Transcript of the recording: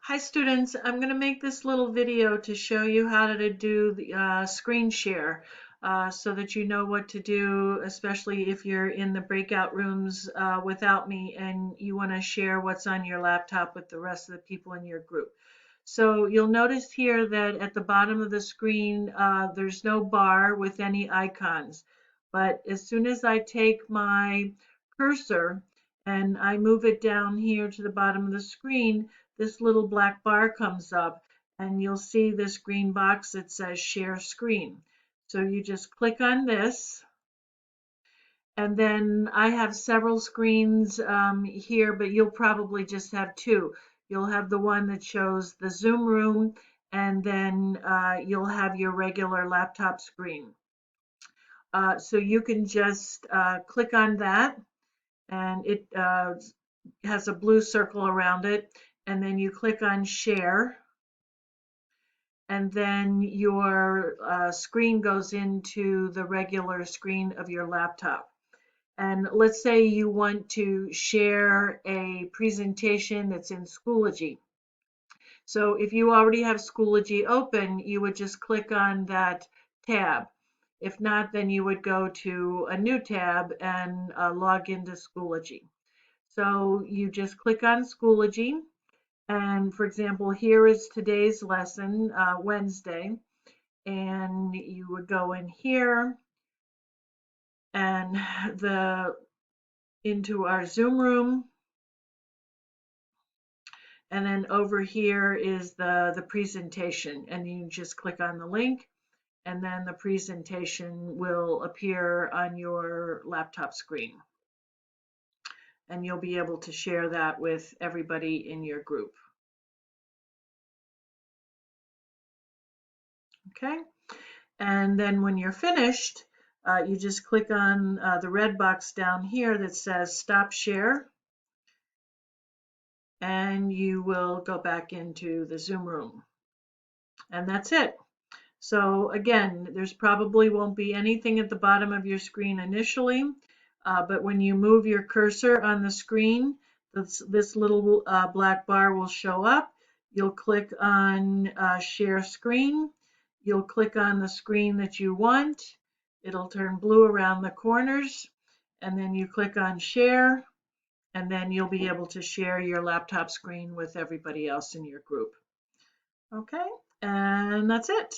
Hi students, I'm going to make this little video to show you how to do the screen share so that you know what to do, especially if you're in the breakout rooms without me and you want to share what's on your laptop with the rest of the people in your group. So you'll notice here that at the bottom of the screen there's no bar with any icons, but as soon as I take my cursor and I move it down here to the bottom of the screen, this little black bar comes up and you'll see this green box that says share screen. So you just click on this, and then I have several screens here, but you'll probably just have two. You'll have the one that shows the Zoom room, and then you'll have your regular laptop screen. So you can just click on that, and it has a blue circle around it, and then you click on share, and then your screen goes into the regular screen of your laptop. And let's say you want to share a presentation that's in Schoology. So if you already have Schoology open, you would just click on that tab. If not, then you would go to a new tab and log into Schoology. So you just click on Schoology. And for example, here is today's lesson, Wednesday. And you would go in here and into our Zoom room. And then over here is the presentation. And you just click on the link, and then the presentation will appear on your laptop screen. And you'll be able to share that with everybody in your group. Okay? And then when you're finished, you just click on the red box down here that says Stop Share, and you will go back into the Zoom room. And that's it. So again, there's probably won't be anything at the bottom of your screen initially, but when you move your cursor on the screen, this little black bar will show up. You'll click on Share Screen. You'll click on the screen that you want. It'll turn blue around the corners, and then you click on Share, and then you'll be able to share your laptop screen with everybody else in your group. Okay, and that's it.